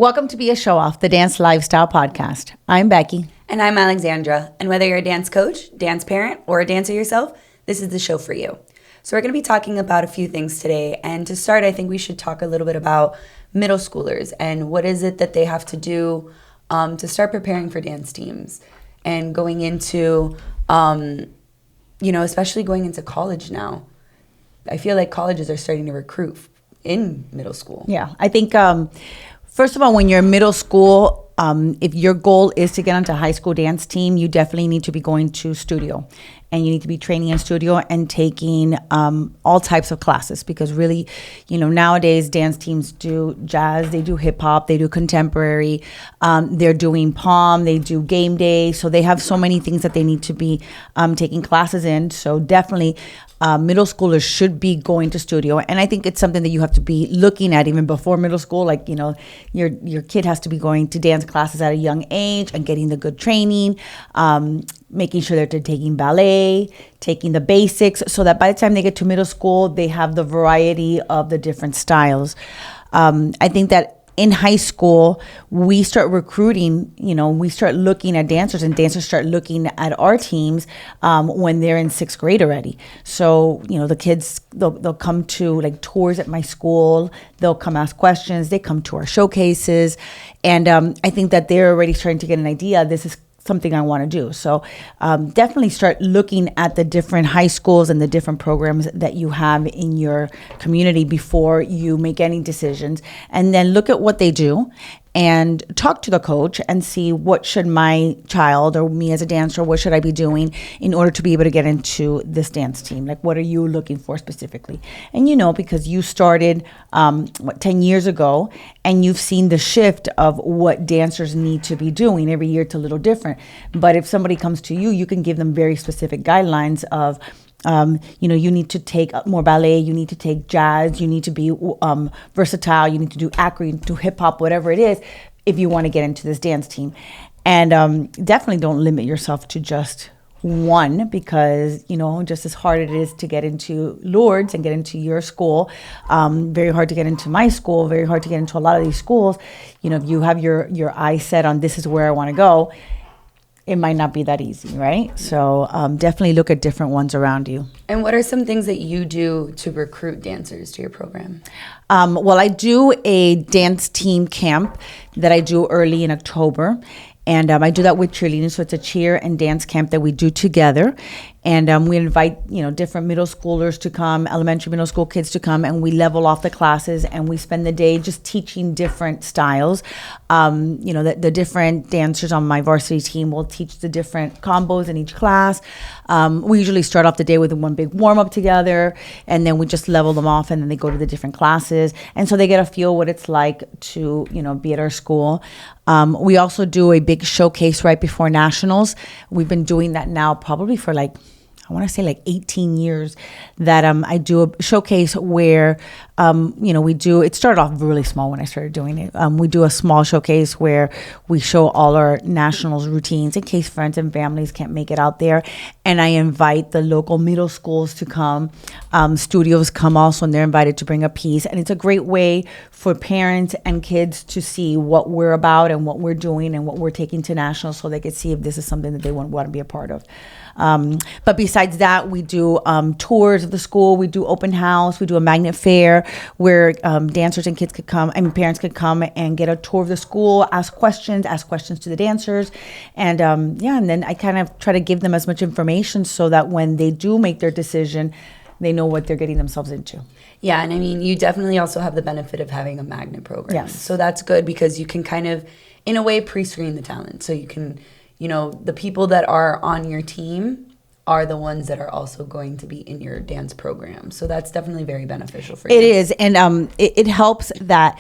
Welcome to B.A.Showoff, the dance lifestyle podcast. I'm Becky. And I'm Alexandra. And whether you're a dance coach, dance parent, or a dancer yourself, this is the show for you. So we're going to be talking about a few things today. And to start, I think we should talk a little bit about middle schoolers and what is it that they have to do to start preparing for dance teams and going into, especially going into college now. I feel like colleges are starting to recruit in middle school. Yeah, I think, first of all, when you're in middle school, if your goal is to get onto a high school dance team, you definitely need to be going to studio. And you need to be training in studio and taking all types of classes because really, nowadays dance teams do jazz, they do hip hop, they do contemporary, they're doing pom, they do game day. So they have so many things that they need to be taking classes in. So definitely middle schoolers should be going to studio. And I think it's something that you have to be looking at even before middle school. Like, your kid has to be going to dance classes at a young age and getting the good training, making sure that they're taking ballet, taking the basics, so that by the time they get to middle school, they have the variety of the different styles. I think that in high school, we start recruiting, we start looking at dancers and dancers start looking at our teams when they're in sixth grade already. So, the kids, they'll come to like tours at my school. They'll come ask questions. They come to our showcases. And I think that they're already starting to get an idea. This is something I want to do. So definitely start looking at the different high schools and the different programs that you have in your community before you make any decisions. And then look at what they do and talk to the coach and see what should my child or me as a dancer, what should I be doing in order to be able to get into this dance team? Like, what are you looking for specifically? And because you started 10 years ago and you've seen the shift of what dancers need to be doing. Every year it's a little different. But if somebody comes to you, you can give them very specific guidelines of you need to take more ballet, you need to take jazz, you need to be versatile, you need to do acro, you need to do hip hop, whatever it is, if you want to get into this dance team. And definitely don't limit yourself to just one because, just as hard it is to get into Lourdes and get into your school, very hard to get into my school, very hard to get into a lot of these schools. If you have your eyes set on this is where I want to go, it might not be that easy, right? So definitely look at different ones around you. And what are some things that you do to recruit dancers to your program? Well, I do a dance team camp that I do early in October. And I do that with cheerleading. So it's a cheer and dance camp that we do together. And we invite, different middle schoolers to come, elementary, middle school kids to come, and we level off the classes and we spend the day just teaching different styles. The different dancers on my varsity team will teach the different combos in each class. We usually start off the day with one big warm up together, and then we just level them off, and then they go to the different classes. And so they get a feel what it's like to, be at our school. We also do a big showcase right before nationals. We've been doing that now probably for I want to say 18 years that I do a showcase where, we do, it started off really small when I started doing it. We do a small showcase where we show all our nationals routines in case friends and families can't make it out there. And I invite the local middle schools to come. Studios come also, and they're invited to bring a piece. And it's a great way for parents and kids to see what we're about and what we're doing and what we're taking to nationals so they can see if this is something that they want to be a part of. But besides that, we do tours of the school. We do open house. We do a magnet fair where dancers and kids could come. Parents could come and get a tour of the school, ask questions to the dancers, and and then I kind of try to give them as much information so that when they do make their decision, they know what they're getting themselves into. Yeah, and you definitely also have the benefit of having a magnet program. Yes. So that's good because you can kind of, in a way, pre-screen the talent. So you can, the people that are on your team are the ones that are also going to be in your dance program. So that's definitely very beneficial for you. It is, and it helps that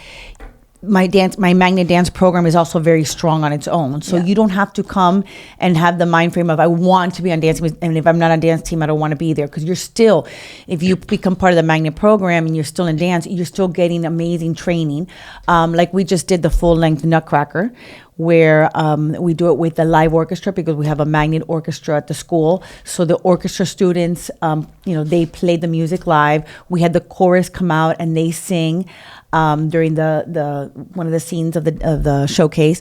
my magnet dance program is also very strong on its own. So you don't have to come and have the mind frame of I want to be on dance team, and if I'm not on dance team, I don't want to be there. Because you're still, if you become part of the magnet program and you're still in dance, you're still getting amazing training. Like we just did the full length Nutcracker, where we do it with the live orchestra because we have a magnet orchestra at the school. So the orchestra students, they played the music live. We had the chorus come out and they sing. during the one of the scenes of the showcase.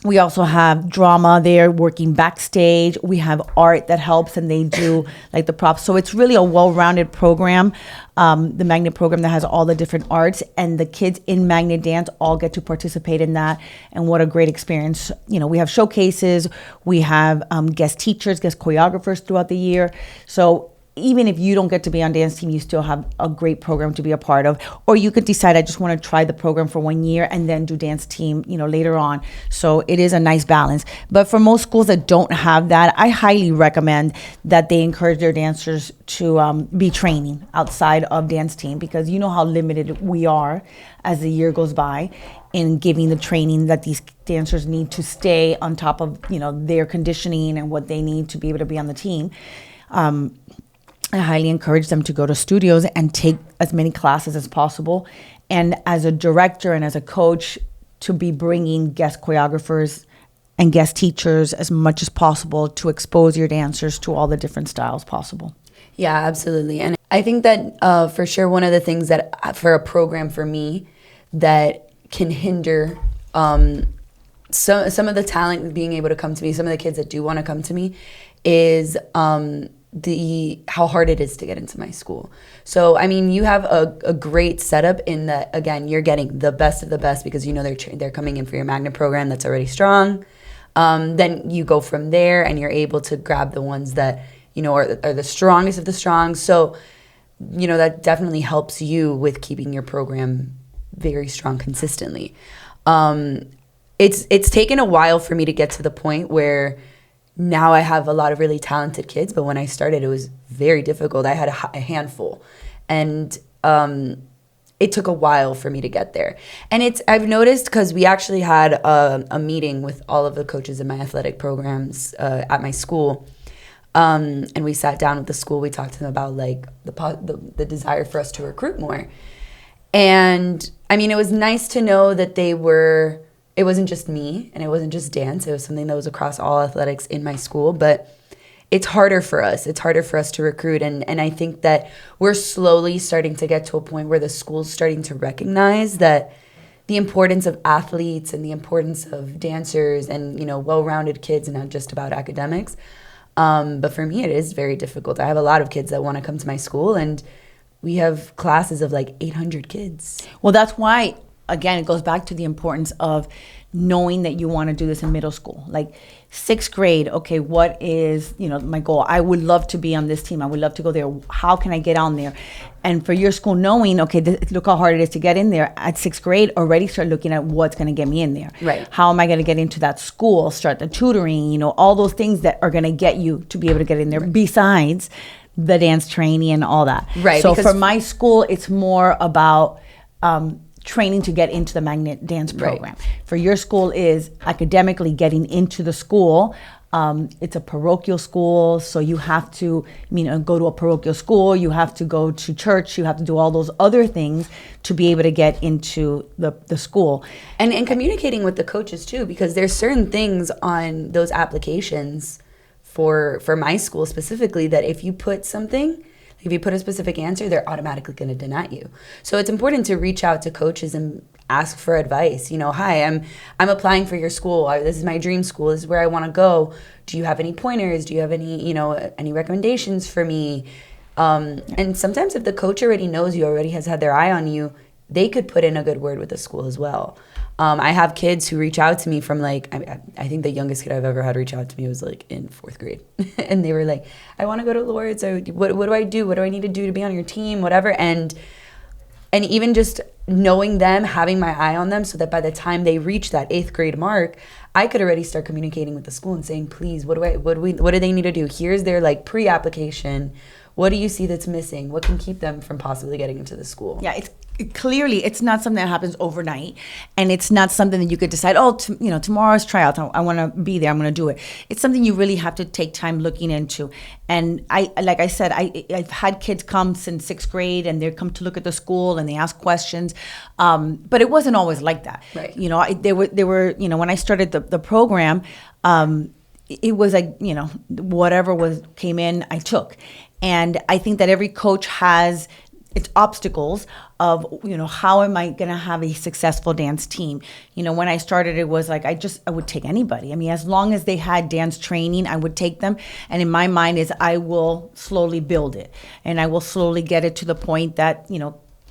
We also have drama there working backstage. We have art that helps, and they do like the props. So it's really a well-rounded program, the Magnet program that has all the different arts, and the kids in Magnet Dance all get to participate in that. And what a great experience. We have showcases, we have guest teachers, guest choreographers throughout the year. So even if you don't get to be on dance team, you still have a great program to be a part of. Or you could decide, I just want to try the program for 1 year and then do dance team, later on. So it is a nice balance. But for most schools that don't have that, I highly recommend that they encourage their dancers to be training outside of dance team, because you know how limited we are as the year goes by in giving the training that these dancers need to stay on top of, their conditioning and what they need to be able to be on the team. I highly encourage them to go to studios and take as many classes as possible. And as a director and as a coach, to be bringing guest choreographers and guest teachers as much as possible to expose your dancers to all the different styles possible. Yeah, absolutely. And I think that for sure one of the things that for a program for me that can hinder some of the talent being able to come to me, some of the kids that do want to come to me, is how hard it is to get into my school. So, I mean, you have a great setup in that, again, you're getting the best of the best because they're coming in for your Magnet program that's already strong. Then you go from there and you're able to grab the ones that, are the strongest of the strong. So, that definitely helps you with keeping your program very strong consistently. It's taken a while for me to get to the point where now I have a lot of really talented kids, but when I started, it was very difficult. I had a handful, and it took a while for me to get there. And I've noticed, because we actually had a meeting with all of the coaches in my athletic programs at my school, and we sat down with the school. We talked to them about like the desire for us to recruit more. And I mean, it was nice to know that it wasn't just me and it wasn't just dance. It was something that was across all athletics in my school. But it's harder for us. It's harder for us to recruit. And I think that we're slowly starting to get to a point where the school's starting to recognize that the importance of athletes and the importance of dancers and, well-rounded kids and not just about academics. But for me, it is very difficult. I have a lot of kids that want to come to my school, and we have classes of like 800 kids. Well, that's why, again, it goes back to the importance of knowing that you want to do this in middle school. Like 6th grade, okay, what is, my goal? I would love to be on this team. I would love to go there. How can I get on there? And for your school, knowing, okay, look how hard it is to get in there. At 6th grade, already start looking at what's going to get me in there. Right. How am I going to get into that school? Start the tutoring, all those things that are going to get you to be able to get in there, besides the dance training and all that. Right. So for my school, it's more about training to get into the Magnet Dance program. Right. For your school is academically getting into the school. It's a parochial school, so you have to go to a parochial school, you have to go to church, you have to do all those other things to be able to get into the school. And communicating with the coaches too, because there's certain things on those applications for my school specifically that if you put a specific answer, they're automatically going to deny you. So it's important to reach out to coaches and ask for advice. Hi, I'm applying for your school. This is my dream school. This is where I want to go. Do you have any pointers? Do you have any recommendations for me? And sometimes if the coach already knows you, already has had their eye on you, they could put in a good word with the school as well. I have kids who reach out to me from I think the youngest kid I've ever had reach out to me was in 4th grade. And they were like, I want to go to Lourdes. Or what do I do? What do I need to do to be on your team? Whatever. And even just knowing them, having my eye on them so that by the time they reach that 8th grade mark, I could already start communicating with the school and saying, please, what do they need to do? Here's their pre-application. What do you see that's missing? What can keep them from possibly getting into the school? Yeah, it's not something that happens overnight, and it's not something that you could decide, tomorrow's tryouts, I want to be there, I'm going to do it. It's something you really have to take time looking into. And I've had kids come since 6th grade, and they come to look at the school and they ask questions, but it wasn't always like that. Right. They were when I started the program, it was whatever came in, I took. And I think that every coach has it's obstacles of, how am I going to have a successful dance team? When I started, it was like, I would take anybody. I mean, as long as they had dance training, I would take them. And in my mind is I will slowly build it, and I will slowly get it to the point that,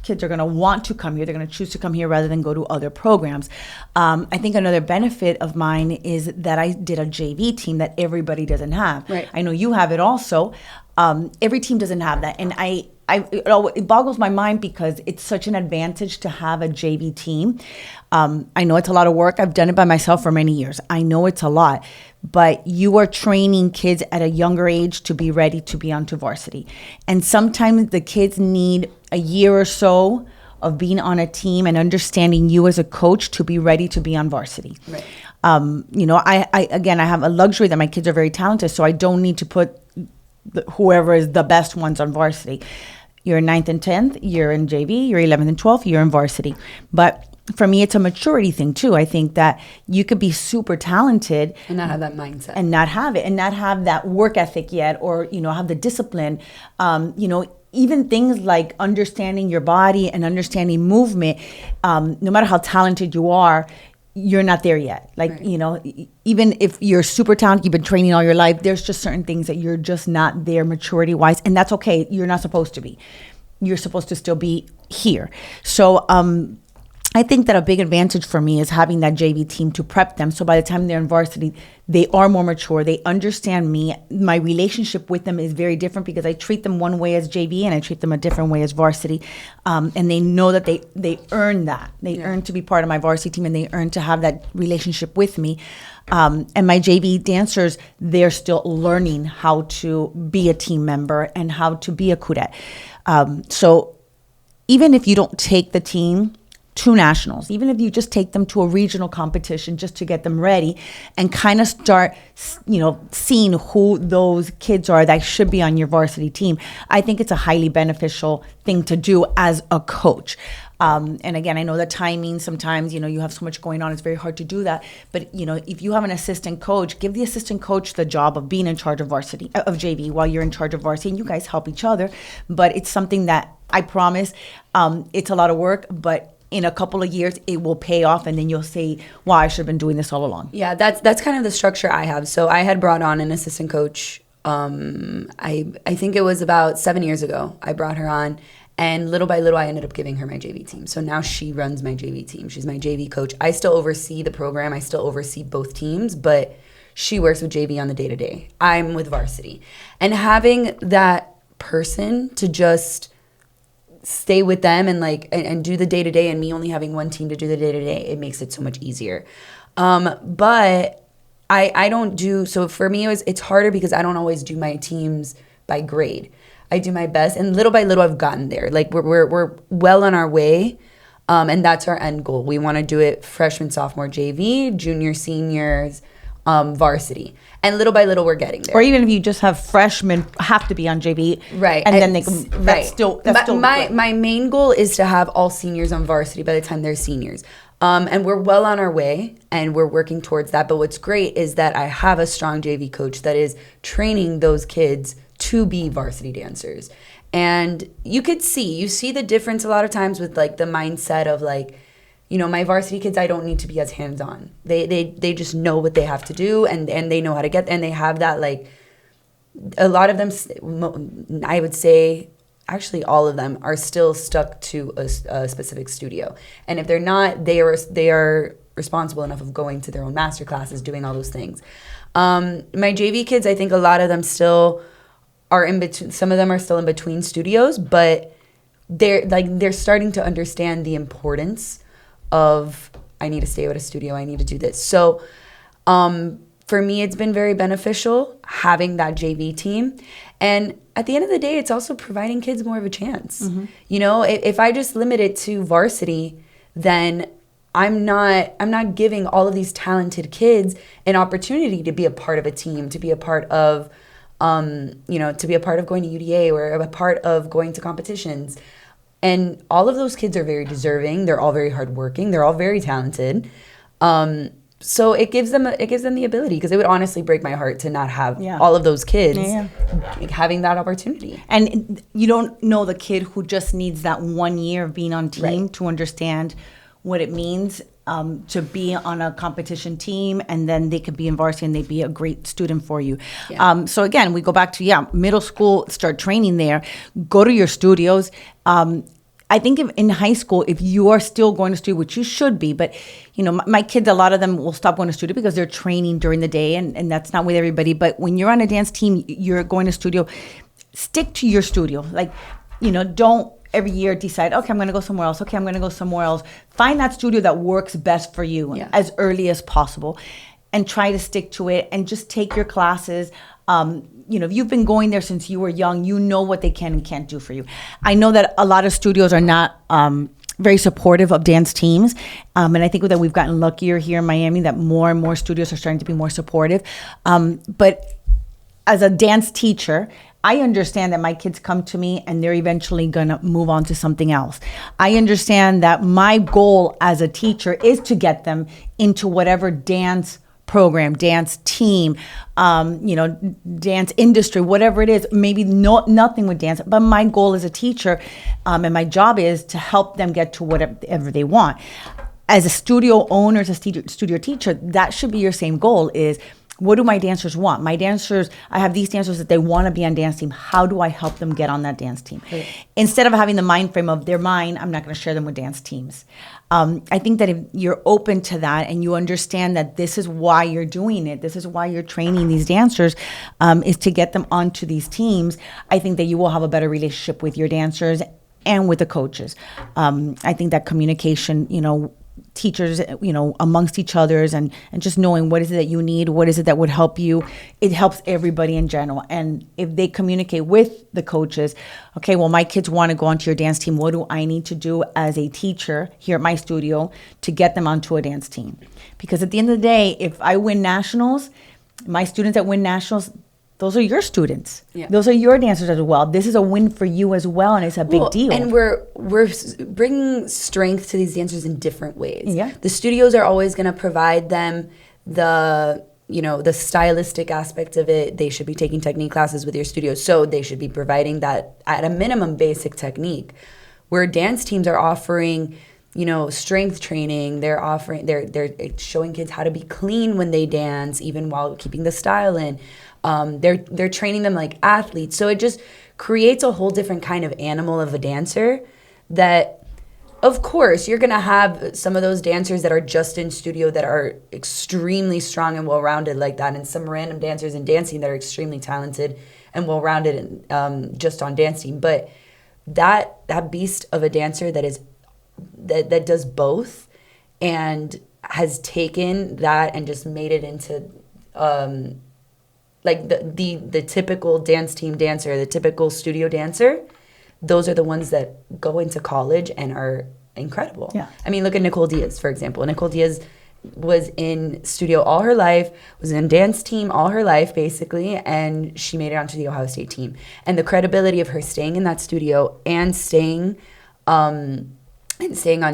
kids are going to want to come here. They're going to choose to come here rather than go to other programs. I think another benefit of mine is that I did a JV team that everybody doesn't have. Right. I know you have it also. Every team doesn't have that. And it boggles my mind because it's such an advantage to have a JV team. I know it's a lot of work. I've done it by myself for many years. I know it's a lot, but you are training kids at a younger age to be ready to be onto varsity. And sometimes the kids need a year or so of being on a team and understanding you as a coach to be ready to be on varsity. Right. I have a luxury that my kids are very talented, so I don't need to put whoever is the best ones on varsity. You're 9th and 10th, you're in JV, you're 11th and 12th, you're in varsity. But for me, it's a maturity thing too. I think that you could be super talented and not have that mindset, and not have it, and not have that work ethic yet, or have the discipline. Even things like understanding your body and understanding movement. No matter how talented you are, you're not there yet. Like, right. Even if you're super talented, you've been training all your life, there's just certain things that you're just not there maturity wise. And that's okay. You're not supposed to be. You're supposed to still be here. So, I think that a big advantage for me is having that JV team to prep them. So by the time they're in varsity, they are more mature. They understand me. My relationship with them is very different because I treat them one way as JV and I treat them a different way as varsity. And they know that they earn that. They earn to be part of my varsity team, and they earn to have that relationship with me. And my JV dancers, they're still learning how to be a team member and how to be a cadet. So even if you don't take the team to nationals, even if you just take them to a regional competition just to get them ready and kind of start, seeing who those kids are that should be on your varsity team, I think it's a highly beneficial thing to do as a coach. And again, I know the timing sometimes, you have so much going on, it's very hard to do that. But, if you have an assistant coach, give the assistant coach the job of being in charge of varsity, of JV, while you're in charge of varsity, and you guys help each other. But it's something that I promise, it's a lot of work, but in a couple of years, it will pay off, and then you'll say, wow, I should have been doing this all along. Yeah, that's kind of the structure I have. So I had brought on an assistant coach, I think it was about 7 years ago. I brought her on, and little by little, I ended up giving her my JV team. So now she runs my JV team. She's my JV coach. I still oversee the program. I still oversee both teams, but she works with JV on the day-to-day. I'm with varsity. And having that person to just stay with them and do the day-to-day, and me only having one team to do the day-to-day, it makes it so much easier. But I don't do, so for me it's harder because I don't always do my teams by grade. I do my best, and little by little I've gotten there. Like we're well on our way, and that's our end goal. We want to do it freshman, sophomore JV, junior, seniors, varsity. And little by little, we're getting there. Or even if you just have freshmen have to be on JV, right? And then they can. That's still my main goal is to have all seniors on varsity by the time they're seniors. And we're well on our way, and we're working towards that. But what's great is that I have a strong JV coach that is training those kids to be varsity dancers. And you see the difference a lot of times with like the mindset of like, my varsity kids, I don't need to be as hands-on. They just know what they have to do, and they know how to get, and they have that, like, a lot of them, I would say, actually all of them are still stuck to a specific studio. And if they're not, they are responsible enough of going to their own master classes, doing all those things. My JV kids, I think a lot of them still are in between. Some of them are still in between studios, but they're starting to understand the importance of, I need to stay at a studio, I need to do this. So for me, it's been very beneficial having that JV team. And at the end of the day, it's also providing kids more of a chance. Mm-hmm. If I just limit it to varsity, then I'm not giving all of these talented kids an opportunity to be a part of a team, to be a part of, to be a part of going to UDA or a part of going to competitions. And all of those kids are very deserving. They're all very hardworking. They're all very talented. So it gives them the ability, because it would honestly break my heart to not have Yeah. all of those kids Yeah. having that opportunity. And you don't know the kid who just needs that 1 year of being on team Right. to understand what it means to be on a competition team, and then they could be in varsity and they'd be a great student for you. Yeah. So again, we go back to, middle school, start training there, go to your studios. I think in high school, if you are still going to studio, which you should be, but my kids, a lot of them will stop going to studio because they're training during the day, and that's not with everybody. But when you're on a dance team, you're going to studio, stick to your studio. Like, don't every year decide, okay, I'm going to go somewhere else. Okay, I'm going to go somewhere else. Find that studio that works best for you as early as possible, and try to stick to it, and just take your classes. If you've been going there since you were young, you know what they can and can't do for you. I know that a lot of studios are not very supportive of dance teams. And I think that we've gotten luckier here in Miami that more and more studios are starting to be more supportive. But as a dance teacher, I understand that my kids come to me and they're eventually going to move on to something else. I understand that my goal as a teacher is to get them into whatever dance program, dance team, dance industry, whatever it is, maybe nothing with dance. But my goal as a teacher, and my job is to help them get to whatever they want. As a studio owner, as a studio teacher, that should be your same goal is, what do my dancers want? My dancers, I have these dancers that they want to be on dance team. How do I help them get on that dance team? Right. Instead of having the mind frame of they're mine, I'm not going to share them with dance teams. I think that if you're open to that and you understand that this is why you're doing it, this is why you're training these dancers, is to get them onto these teams, I think that you will have a better relationship with your dancers and with the coaches. I think that communication, teachers, amongst each others, and just knowing what is it that you need, what is it that would help you. It helps everybody in general. And if they communicate with the coaches, okay, well, my kids want to go onto your dance team. What do I need to do as a teacher here at my studio to get them onto a dance team? Because at the end of the day, if I win nationals, my students that win nationals, those are your students. Yeah. Those are your dancers as well. This is a win for you as well, and it's a big deal. And we're bringing strength to these dancers in different ways. Yeah. The studios are always going to provide them the stylistic aspect of it. They should be taking technique classes with your studio, so they should be providing that at a minimum basic technique. Where dance teams are offering, strength training. They're showing kids how to be clean when they dance, even while keeping the style in. They're training them like athletes. So it just creates a whole different kind of animal of a dancer that, of course, you're going to have some of those dancers that are just in studio that are extremely strong and well-rounded like that, and some random dancers in dancing that are extremely talented and well-rounded and just on dance team. But that beast of a dancer that does both and has taken that and just made it into like the typical dance team dancer, the typical studio dancer, those are the ones that go into college and are incredible. Yeah. I mean, look at Nicole Diaz, for example. Nicole Diaz was in studio all her life, was in dance team all her life, basically, and she made it onto the Ohio State team. And the credibility of her staying in that studio and staying on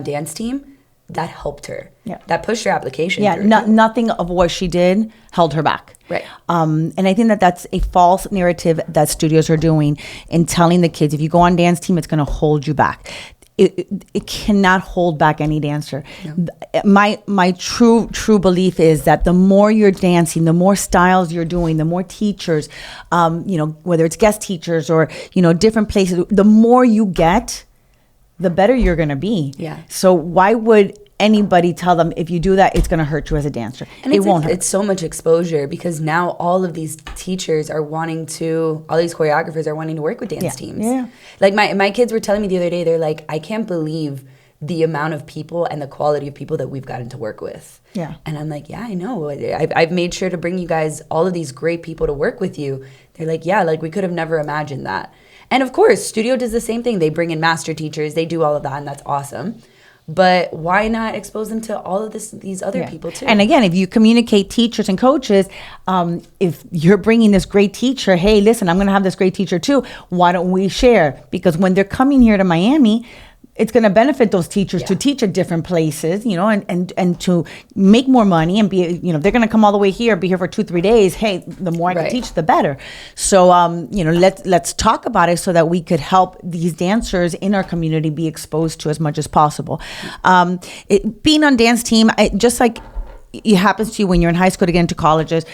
dance team, that helped her. Yeah. That pushed her application. Yeah, nothing of what she did held her back. Right. And I think that that's a false narrative that studios are doing in telling the kids, if you go on dance team, it's going to hold you back. It cannot hold back any dancer. Yeah. My true belief is that the more you're dancing, the more styles you're doing, the more teachers, whether it's guest teachers or, different places, the more you get, the better you're going to be. Yeah. So why would anybody tell them if you do that, it's going to hurt you as a dancer? And it won't hurt. It's so much exposure because now all of these teachers are all these choreographers are wanting to work with dance teams. Yeah. Like my kids were telling me the other day, they're like, I can't believe the amount of people and the quality of people that we've gotten to work with. Yeah. And I'm like, yeah, I know. I've made sure to bring you guys all of these great people to work with you. They're like, yeah, like we could have never imagined that. And of course, studio does the same thing. They bring in master teachers. They do all of that, and that's awesome. But why not expose them to all of these other people too? And again, if you communicate teachers and coaches, if you're bringing this great teacher, hey, listen, I'm going to have this great teacher too. Why don't we share? Because when they're coming here to Miami, it's going to benefit those teachers to teach at different places, and to make more money and be, they're going to come all the way here, be here for 2-3 days. Hey, the more I can teach, the better. So, let's talk about it so that we could help these dancers in our community be exposed to as much as possible. Being on dance team, just like it happens to you when you're in high school to get into colleges,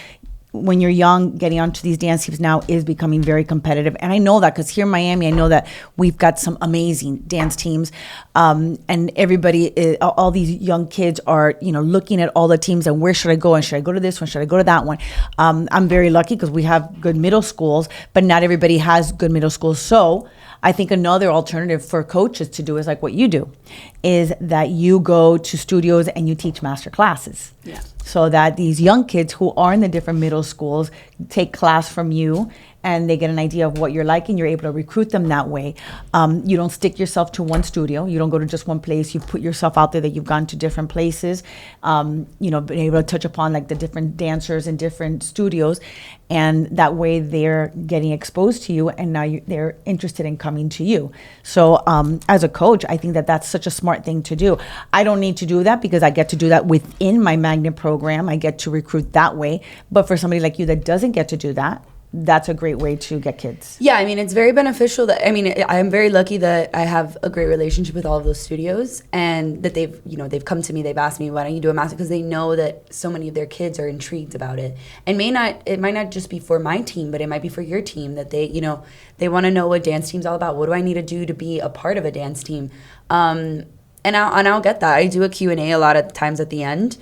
when you're young, getting onto these dance teams now is becoming very competitive. And I know that because here in Miami, I know that we've got some amazing dance teams. And everybody, all these young kids are, looking at all the teams and where should I go? And should I go to this one? Should I go to that one? I'm very lucky because we have good middle schools, but not everybody has good middle schools. So I think another alternative for coaches to do is like what you do, is that you go to studios and you teach master classes. Yeah. So that these young kids who are in the different middle schools take class from you and they get an idea of what you're like and you're able to recruit them that way. You don't stick yourself to one studio. You don't go to just one place. You put yourself out there that you've gone to different places, been able to touch upon like the different dancers in different studios. And that way they're getting exposed to you and now they're interested in coming to you. So as a coach, I think that that's such a smart thing to do. I don't need to do that because I get to do that within my magnet program. I get to recruit that way. But for somebody like you that doesn't get to do that, that's a great way to get kids. Yeah, it's very beneficial I'm very lucky that I have a great relationship with all of those studios and that they've come to me, they've asked me, why don't you do a master? Because they know that so many of their kids are intrigued about it. And it might not just be for my team, but it might be for your team that they want to know what dance team's all about. What do I need to do to be a part of a dance team? And I'll get that. I do a Q&A a lot of times at the end.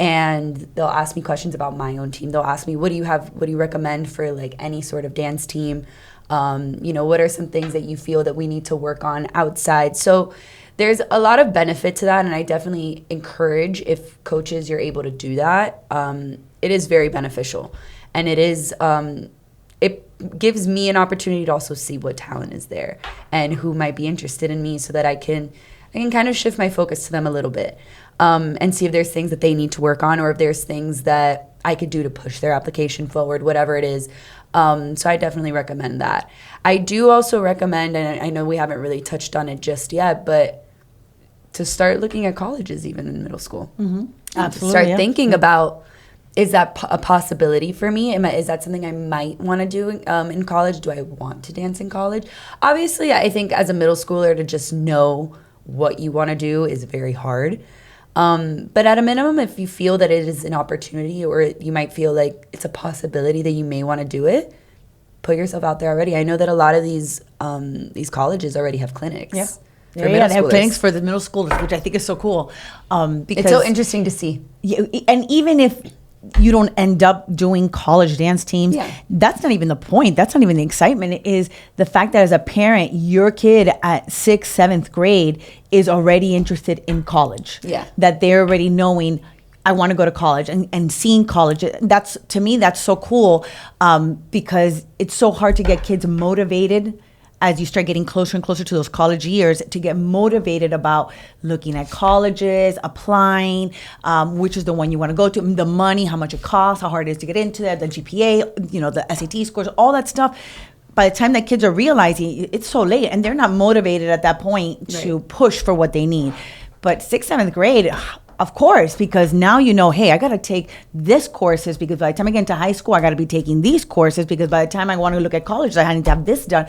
And they'll ask me questions about my own team. They'll ask me, what do you recommend for like any sort of dance team? What are some things that you feel that we need to work on outside? So there's a lot of benefit to that. And I definitely encourage if coaches, you're able to do that. It is very beneficial. And it gives me an opportunity to also see what talent is there and who might be interested in me so that I can kind of shift my focus to them a little bit. And see if there's things that they need to work on or if there's things that I could do to push their application forward, whatever it is. So I definitely recommend that. I do also recommend, and I know we haven't really touched on it just yet, but to start looking at colleges even in middle school. Mm-hmm. Absolutely. Start thinking about, is that a possibility for me? Is that something I might want to do in college? Do I want to dance in college? Obviously, I think as a middle schooler to just know what you want to do is very hard. But at a minimum, if you feel that it is an opportunity or you might feel like it's a possibility that you may want to do it, put yourself out there already. I know that a lot of these colleges already have clinics. Yeah. They have clinics for the middle schoolers, which I think is so cool. Because it's so interesting to see. Yeah, and even if you don't end up doing college dance teams, that's not even the point. That's not even the excitement. It is the fact that as a parent, your kid at 6th, 7th grade is already interested in college. Yeah. That they're already knowing, I want to go to college and seeing college. To me, that's so cool because it's so hard to get kids motivated as you start getting closer and closer to those college years, to get motivated about looking at colleges, applying, which is the one you want to go to, the money, how much it costs, how hard it is to get into that, the GPA, the SAT scores, all that stuff. By the time that kids are realizing, it's so late and they're not motivated at that point to push for what they need. But 6th, 7th grade, of course, because now hey, I got to take this courses because by the time I get into high school, I got to be taking these courses because by the time I want to look at college, I need to have this done.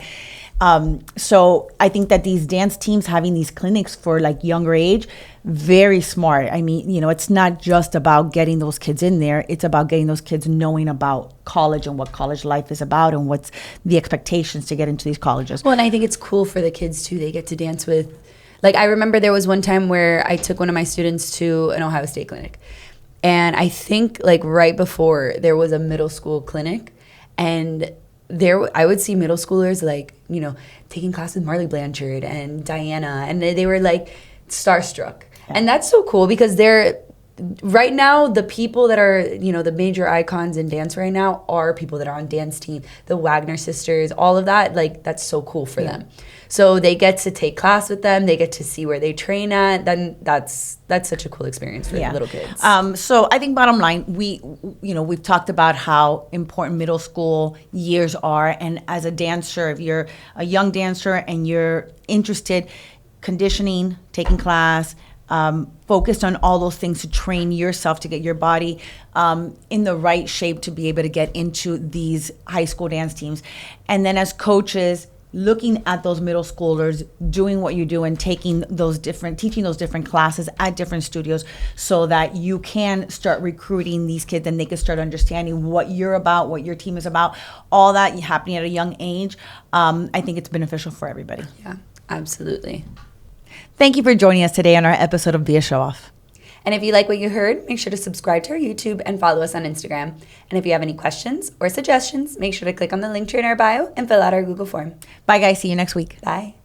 So I think that these dance teams having these clinics for like younger age, very smart. I mean, it's not just about getting those kids in there. It's about getting those kids knowing about college and what college life is about and what's the expectations to get into these colleges. Well, and I think it's cool for the kids too. They get to dance with, like, I remember there was one time where I took one of my students to an Ohio State clinic. And I think like right before there was a middle school clinic and I would see middle schoolers like, taking class with Marley Blanchard and Diana, and they were like starstruck. Yeah. And that's so cool because right now, the people that are, the major icons in dance right now are people that are on dance team, the Wagner sisters, all of that, like that's so cool for them. So they get to take class with them, they get to see where they train at, then that's such a cool experience for little kids. So I think bottom line, we've talked about how important middle school years are, and as a dancer, if you're a young dancer and you're interested, conditioning, taking class, focused on all those things to train yourself to get your body in the right shape to be able to get into these high school dance teams. And then as coaches, looking at those middle schoolers, doing what you do and teaching those different classes at different studios so that you can start recruiting these kids and they can start understanding what you're about, what your team is about, all that happening at a young age. I think it's beneficial for everybody. Yeah, absolutely. Thank you for joining us today on our episode of B.A.Showoff. And if you like what you heard, make sure to subscribe to our YouTube and follow us on Instagram. And if you have any questions or suggestions, make sure to click on the link tree in our bio and fill out our Google form. Bye, guys. See you next week. Bye.